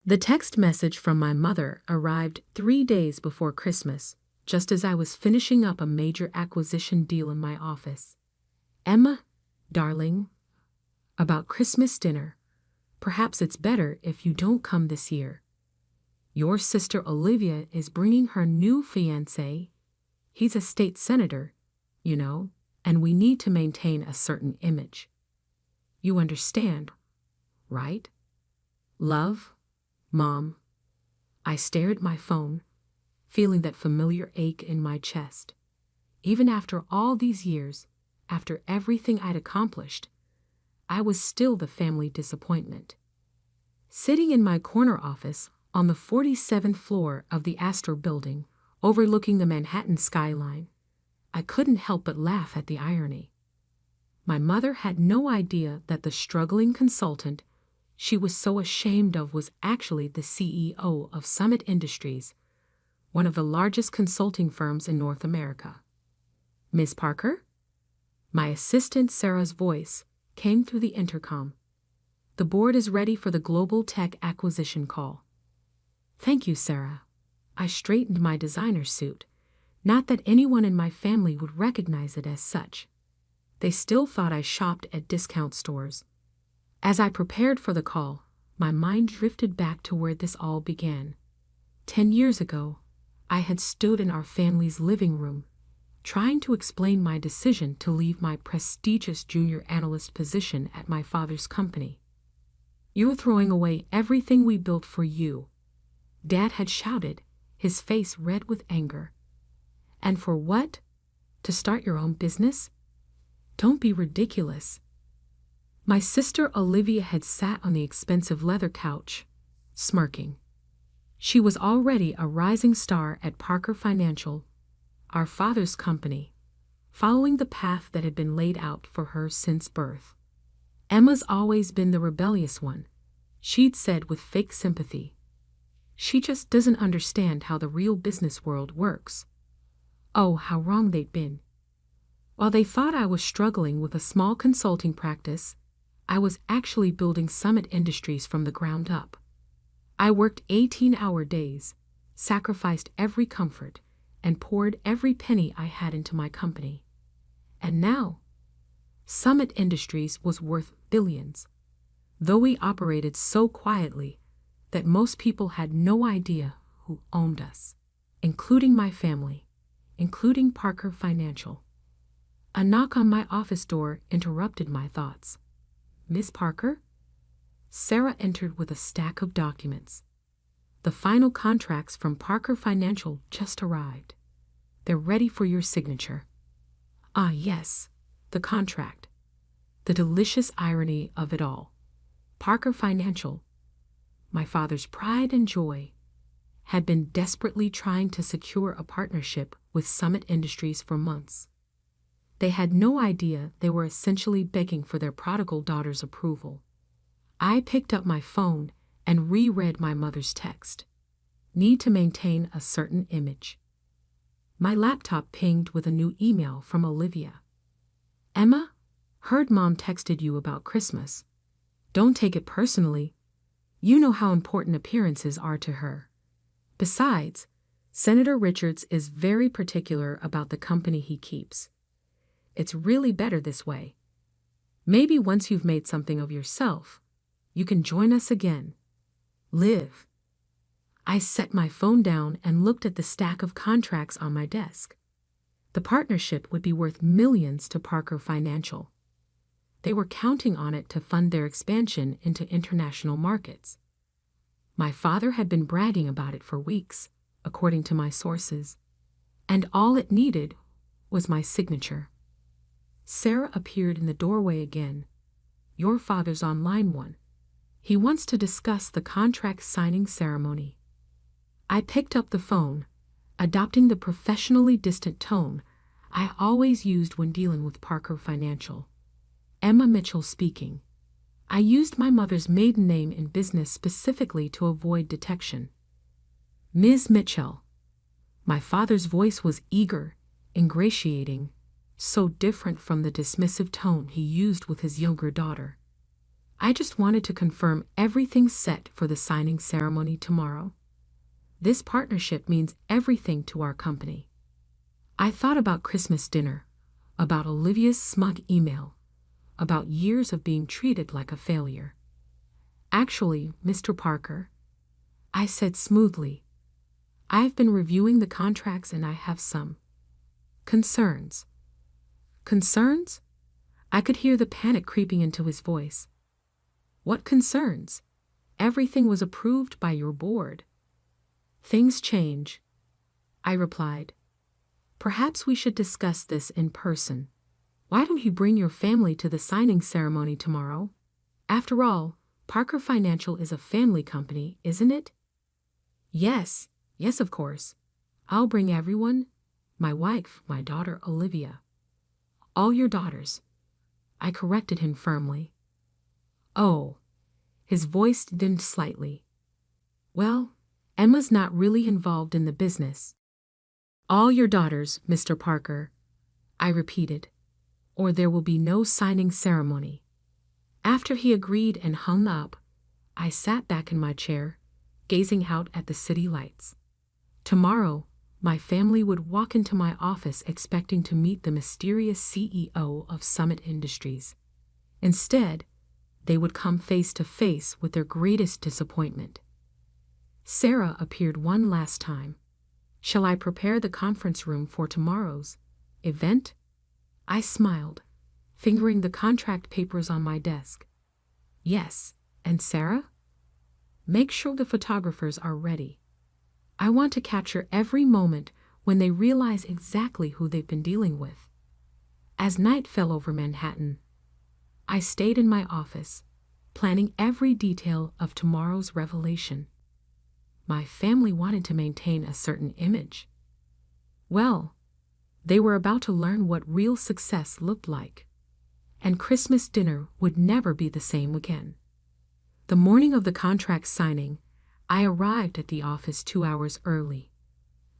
The text message from my mother arrived 3 days before Christmas, just as I was finishing up a major acquisition deal in my office. Emma, darling, about Christmas dinner. Perhaps it's better if you don't come this year. Your sister Olivia is bringing her new fiancé. He's a state senator, you know, and we need to maintain a certain image. You understand, right? Love, Mom. I stared at my phone, feeling that familiar ache in my chest. Even after all these years, after everything I'd accomplished, I was still the family disappointment. Sitting in my corner office on the 47th floor of the Astor building, overlooking the Manhattan skyline, I couldn't help but laugh at the irony. My mother had no idea that the struggling consultant she was so ashamed of was actually the CEO of Summit Industries, one of the largest consulting firms in North America. Miss Parker? My assistant Sarah's voice came through the intercom. The board is ready for the global tech acquisition call. Thank you, Sarah. I straightened my designer suit. Not that anyone in my family would recognize it as such. They still thought I shopped at discount stores. As I prepared for the call, my mind drifted back to where this all began. 10 years ago, I had stood in our family's living room, trying to explain my decision to leave my prestigious junior analyst position at my father's company. "You're throwing away everything we built for you," Dad had shouted, his face red with anger. "And for what? To start your own business? Don't be ridiculous." My sister Olivia had sat on the expensive leather couch, smirking. She was already a rising star at Parker Financial, our father's company, following the path that had been laid out for her since birth. "Emma's always been the rebellious one," she'd said with fake sympathy. "She just doesn't understand how the real business world works." Oh, how wrong they'd been. While they thought I was struggling with a small consulting practice, I was actually building Summit Industries from the ground up. I worked 18-hour days, sacrificed every comfort, and poured every penny I had into my company. And now, Summit Industries was worth billions, though we operated so quietly that most people had no idea who owned us, including my family, including Parker Financial. A knock on my office door interrupted my thoughts. "Miss Parker?" Sarah entered with a stack of documents. "The final contracts from Parker Financial just arrived. They're ready for your signature." Ah, yes, the contract. The delicious irony of it all. Parker Financial, my father's pride and joy, had been desperately trying to secure a partnership with Summit Industries for months. They had no idea they were essentially begging for their prodigal daughter's approval. I picked up my phone and reread my mother's text. Need to maintain a certain image. My laptop pinged with a new email from Olivia. "Emma, heard Mom texted you about Christmas. Don't take it personally. You know how important appearances are to her. Besides, Senator Richards is very particular about the company he keeps. It's really better this way. Maybe once you've made something of yourself, you can join us again. Liv." I set my phone down and looked at the stack of contracts on my desk. The partnership would be worth millions to Parker Financial. They were counting on it to fund their expansion into international markets. My father had been bragging about it for weeks, according to my sources, and all it needed was my signature. Sarah appeared in the doorway again. "Your father's on line 1. He wants to discuss the contract signing ceremony." I picked up the phone, adopting the professionally distant tone I always used when dealing with Parker Financial. "Emma Mitchell speaking." I used my mother's maiden name in business specifically to avoid detection. "Ms. Mitchell." My father's voice was eager, ingratiating, so different from the dismissive tone he used with his younger daughter. I just wanted to confirm everything's set for the signing ceremony tomorrow. This partnership means everything to our company. I thought about Christmas dinner, about Olivia's smug email, about years of being treated like a failure. Actually, Mr. Parker, I said smoothly, I've been reviewing the contracts and I have some concerns. Concerns? I could hear the panic creeping into his voice. What concerns? Everything was approved by your board. Things change, I replied. Perhaps we should discuss this in person. Why don't you bring your family to the signing ceremony tomorrow? After all, Parker Financial is a family company, isn't it? Yes, of course. I'll bring everyone. My wife, my daughter Olivia. All your daughters. I corrected him firmly. Oh, his voice dimmed slightly. Well, Emma's not really involved in the business. All your daughters, Mr. Parker, I repeated, or there will be no signing ceremony. After he agreed and hung up, I sat back in my chair, gazing out at the city lights. Tomorrow, my family would walk into my office expecting to meet the mysterious CEO of Summit Industries. Instead, they would come face to face with their greatest disappointment. Sarah appeared one last time. Shall I prepare the conference room for tomorrow's event? I smiled, fingering the contract papers on my desk. Yes, and Sarah? Make sure the photographers are ready. I want to capture every moment when they realize exactly who they've been dealing with. As night fell over Manhattan, I stayed in my office, planning every detail of tomorrow's revelation. My family wanted to maintain a certain image. Well, they were about to learn what real success looked like, and Christmas dinner would never be the same again. The morning of the contract signing, I arrived at the office 2 hours early.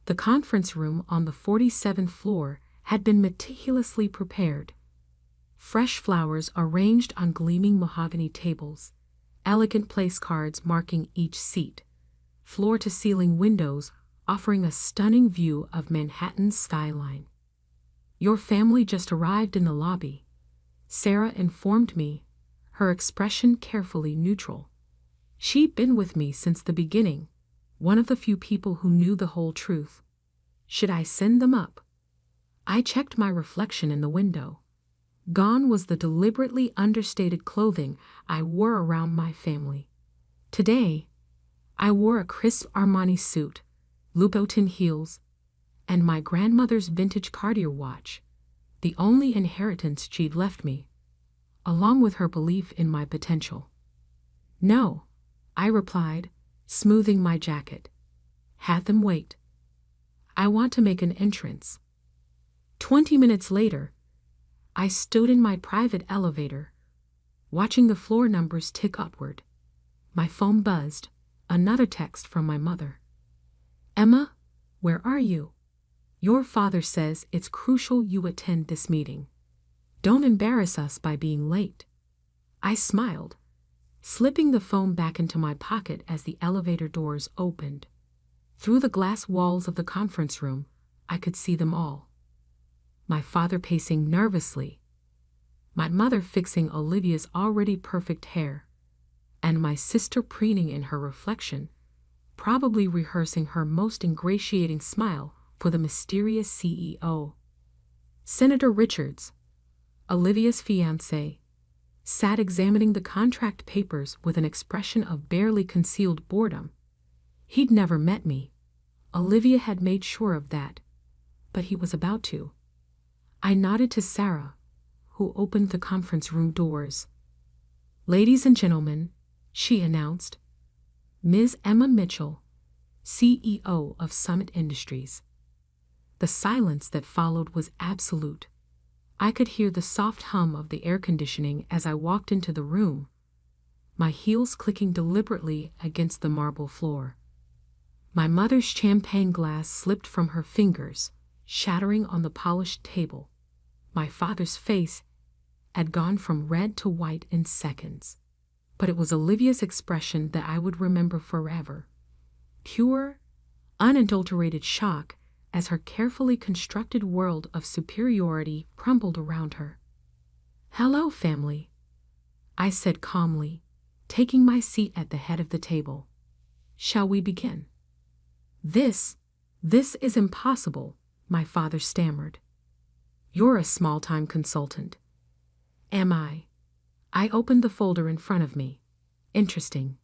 The conference room on the 47th floor had been meticulously prepared. Fresh flowers arranged on gleaming mahogany tables, elegant place cards marking each seat, floor-to-ceiling windows offering a stunning view of Manhattan's skyline. Your family just arrived in the lobby, Sarah informed me, her expression carefully neutral. She'd been with me since the beginning, one of the few people who knew the whole truth. Should I send them up? I checked my reflection in the window. Gone was the deliberately understated clothing I wore around my family. Today, I wore a crisp Armani suit, Louboutin heels, and my grandmother's vintage Cartier watch, the only inheritance she'd left me, along with her belief in my potential. No, I replied, smoothing my jacket. Had them wait. I want to make an entrance. 20 minutes later, I stood in my private elevator, watching the floor numbers tick upward. My phone buzzed, another text from my mother. Emma, where are you? Your father says it's crucial you attend this meeting. Don't embarrass us by being late. I smiled, slipping the phone back into my pocket as the elevator doors opened. Through the glass walls of the conference room, I could see them all. My father pacing nervously, my mother fixing Olivia's already perfect hair, and my sister preening in her reflection, probably rehearsing her most ingratiating smile for the mysterious CEO. Senator Richards, Olivia's fiancé, sat examining the contract papers with an expression of barely concealed boredom. He'd never met me. Olivia had made sure of that, but he was about to. I nodded to Sarah, who opened the conference room doors. Ladies and gentlemen, she announced, Ms. Emma Mitchell, CEO of Summit Industries. The silence that followed was absolute. I could hear the soft hum of the air conditioning as I walked into the room, my heels clicking deliberately against the marble floor. My mother's champagne glass slipped from her fingers, shattering on the polished table. My father's face had gone from red to white in seconds. but it was Olivia's expression that I would remember forever. Pure, unadulterated shock as her carefully constructed world of superiority crumbled around her. "Hello, family," I said calmly, taking my seat at the head of the table. "Shall we begin?" This is impossible," my father stammered. "You're a small-time consultant." "Am I?" I opened the folder in front of me. Interesting.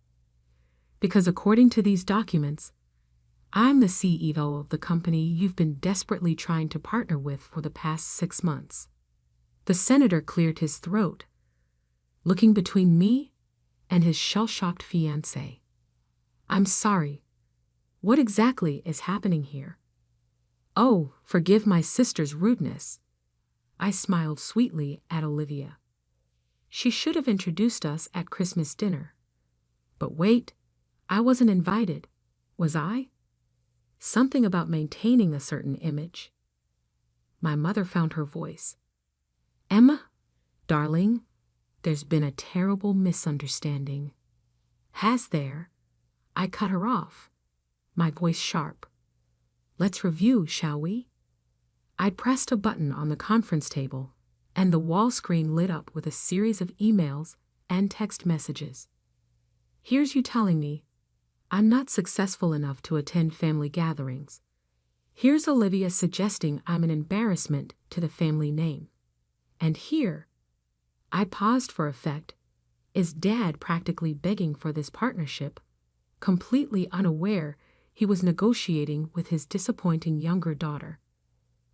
Because according to these documents, I'm the CEO of the company you've been desperately trying to partner with for the past 6 months. The senator cleared his throat, looking between me and his shell-shocked fiancée. "I'm sorry. What exactly is happening here?" "Oh, forgive my sister's rudeness." I smiled sweetly at Olivia. She should have introduced us at Christmas dinner. But wait, I wasn't invited, was I? Something about maintaining a certain image. My mother found her voice. "Emma, darling, there's been a terrible misunderstanding." "Has there?" I cut her off, my voice sharp. "Let's review, shall we?" I pressed a button on the conference table, and the wall screen lit up with a series of emails and text messages. Here's you telling me I'm not successful enough to attend family gatherings. Here's Olivia suggesting I'm an embarrassment to the family name. And here, I paused for effect, is Dad practically begging for this partnership, completely unaware he was negotiating with his disappointing younger daughter.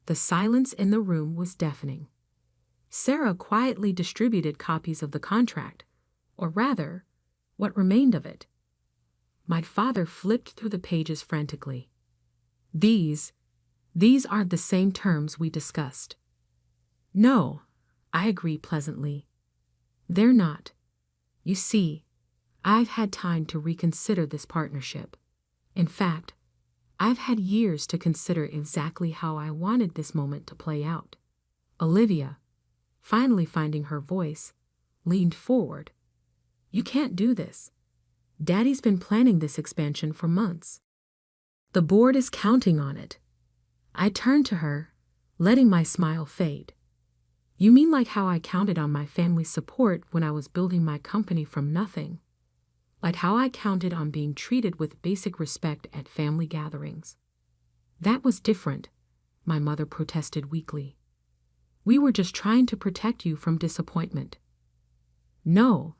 The silence in the room was deafening. Sarah quietly distributed copies of the contract, or rather, what remained of it. My father flipped through the pages frantically. These aren't the same terms we discussed." "No," I agreed pleasantly. "They're not. You see, I've had time to reconsider this partnership. In fact, I've had years to consider exactly how I wanted this moment to play out." Olivia, finally finding her voice, leaned forward. "You can't do this. Daddy's been planning this expansion for months. The board is counting on it." I turned to her, letting my smile fade. "You mean like how I counted on my family's support when I was building my company from nothing? Like how I counted on being treated with basic respect at family gatherings?" "That was different," my mother protested weakly. "We were just trying to protect you from disappointment." "No,"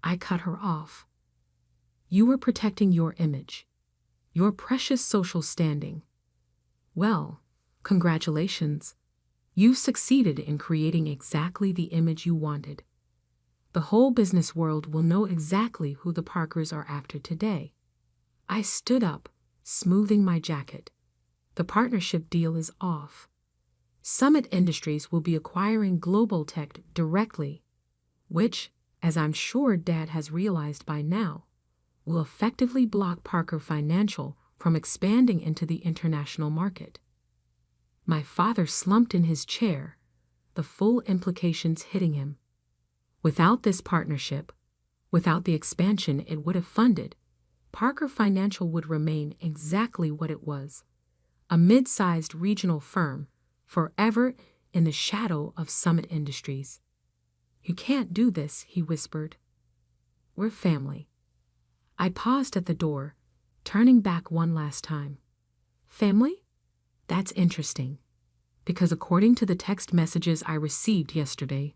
I cut her off. "You were protecting your image, your precious social standing. Well, congratulations. You've succeeded in creating exactly the image you wanted. The whole business world will know exactly who the Parkers are after today." I stood up, smoothing my jacket. "The partnership deal is off. Summit Industries will be acquiring Global Tech directly, which, as I'm sure Dad has realized by now, will effectively block Parker Financial from expanding into the international market." My father slumped in his chair, the full implications hitting him. Without this partnership, without the expansion it would have funded, Parker Financial would remain exactly what it was, a mid-sized regional firm, forever in the shadow of Summit Industries. "You can't do this," he whispered. "We're family." I paused at the door, turning back one last time. "Family? That's interesting, because according to the text messages I received yesterday,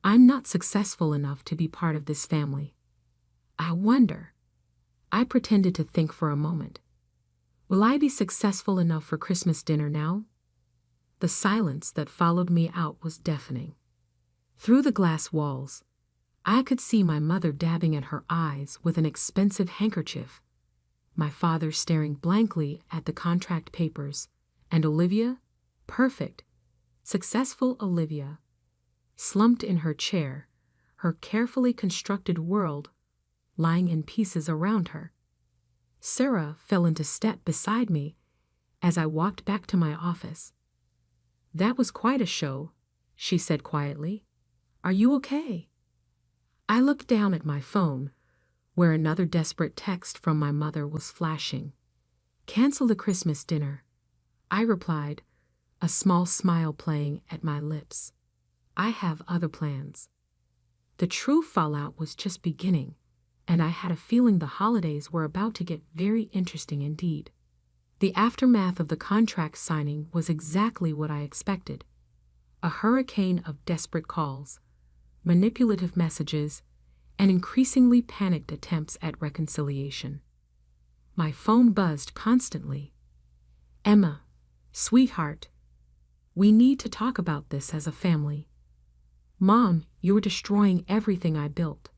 I'm not successful enough to be part of this family. I wonder." I pretended to think for a moment. "Will I be successful enough for Christmas dinner now?" The silence that followed me out was deafening. Through the glass walls, I could see my mother dabbing at her eyes with an expensive handkerchief, my father staring blankly at the contract papers, and Olivia, perfect, successful Olivia, slumped in her chair, her carefully constructed world lying in pieces around her. Sarah fell into step beside me as I walked back to my office. "That was quite a show," she said quietly. "Are you okay?" I looked down at my phone, where another desperate text from my mother was flashing. "Cancel the Christmas dinner," I replied, a small smile playing at my lips. "I have other plans." The true fallout was just beginning, and I had a feeling the holidays were about to get very interesting indeed. The aftermath of the contract signing was exactly what I expected. A hurricane of desperate calls, manipulative messages, and increasingly panicked attempts at reconciliation. My phone buzzed constantly. "Emma, sweetheart, we need to talk about this as a family. Mom, you're destroying everything I built.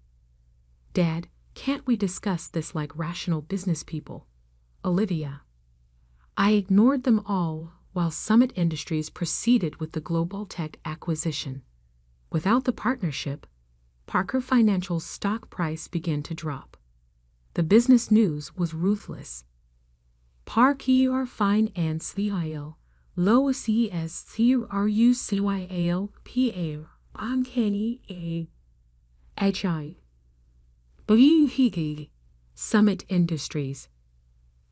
Dad, can't we discuss this like rational business people? Olivia." I ignored them all while Summit Industries proceeded with the Global Tech acquisition. Without the partnership, Parker Financial's stock price began to drop. The business news was ruthless. Parker Financial, low CSCRUCYAL PA, uncanny HI. BUHG, Summit Industries.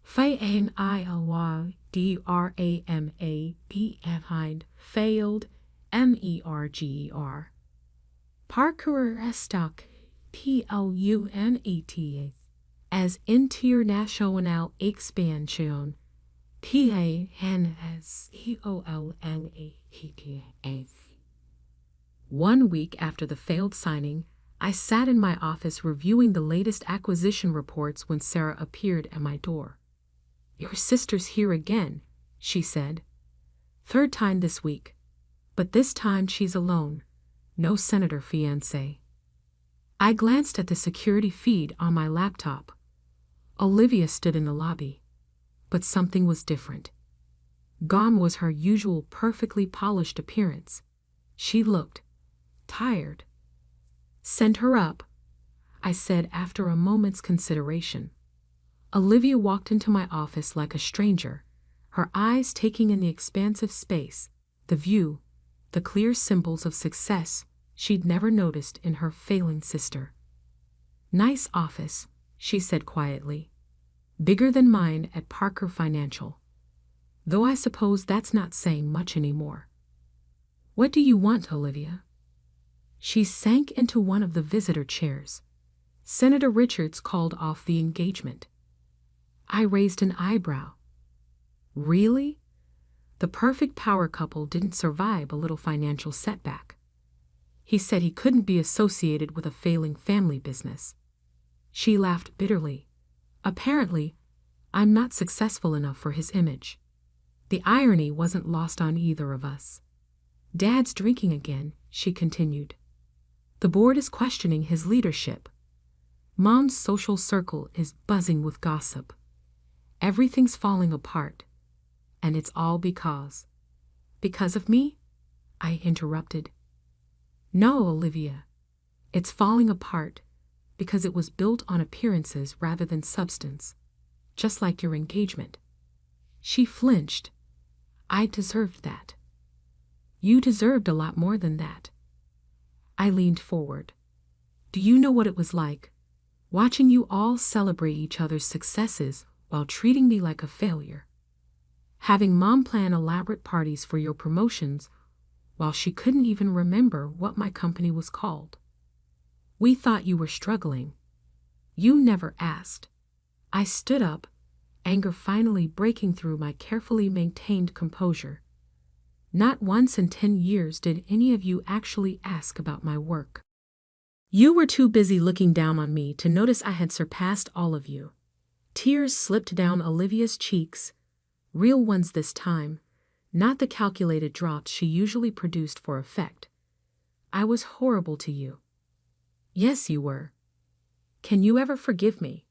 FANILYDRAMA failed MERGER. Parker stock PLUNET as international expansion PANSEOLNATS. 1 week after the failed signing, I sat in my office reviewing the latest acquisition reports when Sarah appeared at my door. "Your sister's here again," she said. "Third time this week. But this time she's alone. No senator fiancé." I glanced at the security feed on my laptop. Olivia stood in the lobby. But something was different. Gone was her usual perfectly polished appearance. She looked tired. "Send her up," I said after a moment's consideration. Olivia walked into my office like a stranger, her eyes taking in the expansive space, the view, the clear symbols of success she'd never noticed in her failing sister. "Nice office," she said quietly. "Bigger than mine at Parker Financial. Though I suppose that's not saying much anymore. What do you want, Olivia?" She sank into one of the visitor chairs. Senator Richards called off the engagement. I raised an eyebrow. Really? The perfect power couple didn't survive a little financial setback. He said he couldn't be associated with a failing family business. She laughed bitterly. Apparently, I'm not successful enough for his image. The irony wasn't lost on either of us. "Dad's drinking again," she continued. "The board is questioning his leadership. Mom's social circle is buzzing with gossip. Everything's falling apart. And it's all because of me?" I interrupted. "No, Olivia. It's falling apart because it was built on appearances rather than substance, just like your engagement." She flinched. "I deserved that." "You deserved a lot more than that." I leaned forward. "Do you know what it was like, watching you all celebrate each other's successes while treating me like a failure? Having Mom plan elaborate parties for your promotions while she couldn't even remember what my company was called. We thought you were struggling. You never asked." I stood up, anger finally breaking through my carefully maintained composure. "Not once in 10 years did any of you actually ask about my work. You were too busy looking down on me to notice I had surpassed all of you." Tears slipped down Olivia's cheeks, real ones this time, not the calculated drops she usually produced for effect. "I was horrible to you." "Yes, you were. Can you ever forgive me?"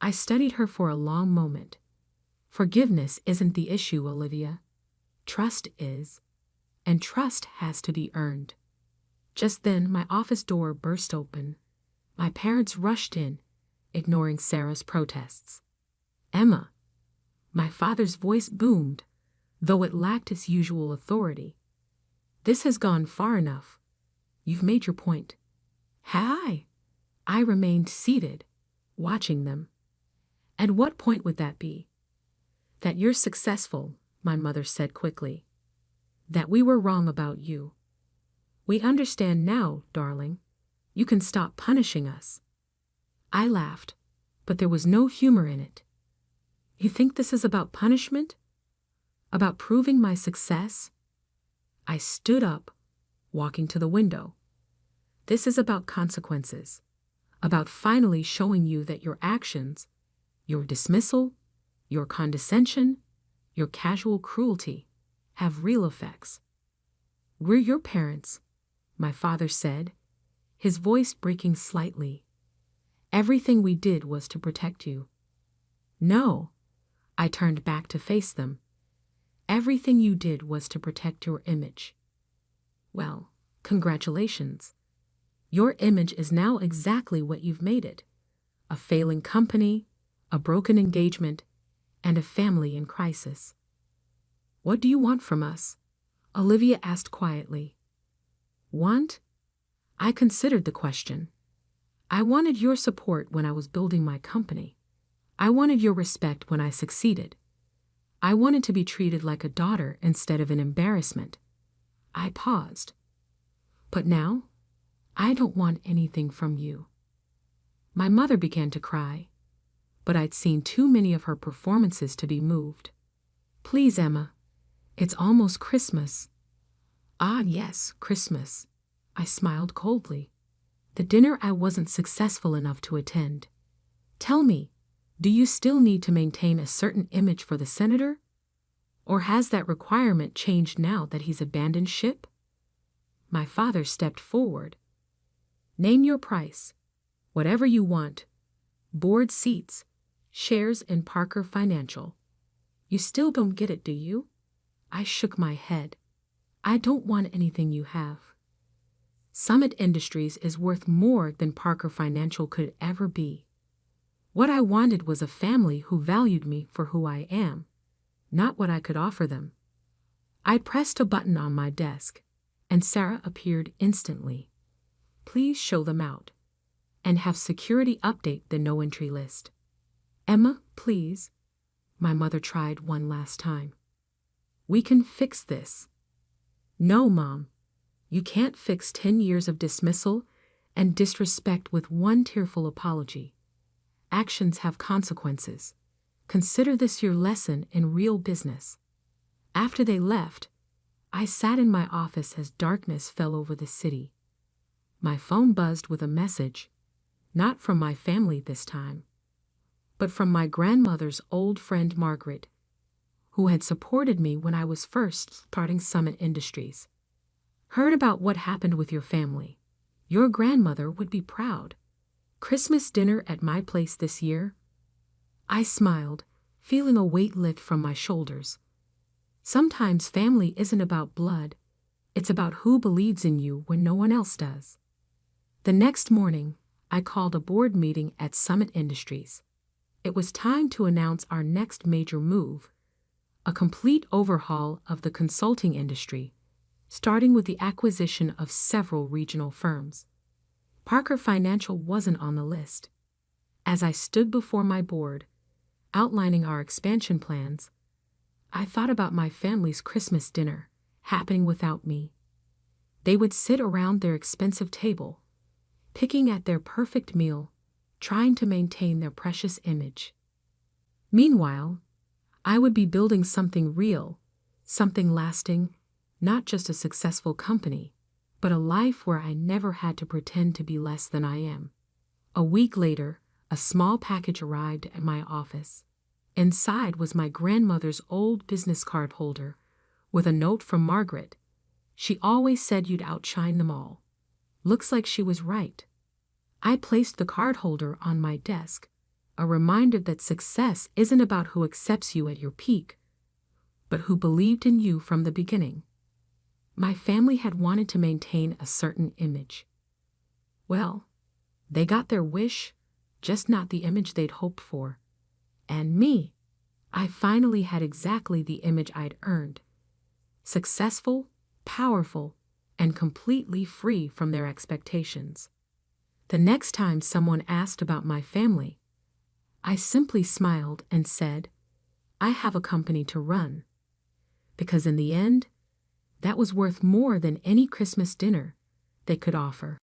I studied her for a long moment. "Forgiveness isn't the issue, Olivia. Trust is, and trust has to be earned." Just then, my office door burst open. My parents rushed in, ignoring Sarah's protests. "Emma," my father's voice boomed, though it lacked its usual authority. "This has gone far enough. You've made your point. Hi. I remained seated, watching them. At what point would that be? That you're successful, my mother said quickly. That we were wrong about you. We understand now, darling. You can stop punishing us. I laughed, but there was no humor in it. You think this is about punishment? About proving my success? I stood up, walking to the window. This is about consequences, about finally showing you that your actions, your dismissal, your condescension, your casual cruelty, have real effects. We're your parents, my father said, his voice breaking slightly. Everything we did was to protect you. No, I turned back to face them. Everything you did was to protect your image. Well, congratulations. Your image is now exactly what you've made it. A failing company, a broken engagement, and a family in crisis. What do you want from us? Olivia asked quietly. Want? I considered the question. I wanted your support when I was building my company. I wanted your respect when I succeeded. I wanted to be treated like a daughter instead of an embarrassment. I paused. But now, I don't want anything from you. My mother began to cry, but I'd seen too many of her performances to be moved. Please, Emma, it's almost Christmas. Ah, yes, Christmas. I smiled coldly. The dinner I wasn't successful enough to attend. Tell me, do you still need to maintain a certain image for the senator? Or has that requirement changed now that he's abandoned ship? My father stepped forward. Name your price. Whatever you want. Board seats. Shares in Parker Financial. You still don't get it, do you? I shook my head. I don't want anything you have. Summit Industries is worth more than Parker Financial could ever be. What I wanted was a family who valued me for who I am, not what I could offer them. I pressed a button on my desk, and Sarah appeared instantly. Please show them out, and have security update the no-entry list. Emma, please. My mother tried one last time. We can fix this. No, Mom. You can't fix 10 years of dismissal and disrespect with one tearful apology. Actions have consequences. Consider this your lesson in real business. After they left, I sat in my office as darkness fell over the city. My phone buzzed with a message, not from my family this time, but from my grandmother's old friend Margaret, who had supported me when I was first starting Summit Industries. Heard about what happened with your family. Your grandmother would be proud. Christmas dinner at my place this year? I smiled, feeling a weight lift from my shoulders. Sometimes family isn't about blood. It's about who believes in you when no one else does. The next morning, I called a board meeting at Summit Industries. It was time to announce our next major move, a complete overhaul of the consulting industry, starting with the acquisition of several regional firms. Parker Financial wasn't on the list. As I stood before my board, outlining our expansion plans, I thought about my family's Christmas dinner, happening without me. They would sit around their expensive table, picking at their perfect meal, trying to maintain their precious image. Meanwhile, I would be building something real, something lasting, not just a successful company, but a life where I never had to pretend to be less than I am. A week later, a small package arrived at my office. Inside was my grandmother's old business card holder with a note from Margaret. She always said you'd outshine them all. Looks like she was right. I placed the card holder on my desk, a reminder that success isn't about who accepts you at your peak, but who believed in you from the beginning. My family had wanted to maintain a certain image. Well, they got their wish, just not the image they'd hoped for. And me, I finally had exactly the image I'd earned. Successful, powerful, and completely free from their expectations. The next time someone asked about my family, I simply smiled and said, I have a company to run. Because in the end, that was worth more than any Christmas dinner they could offer.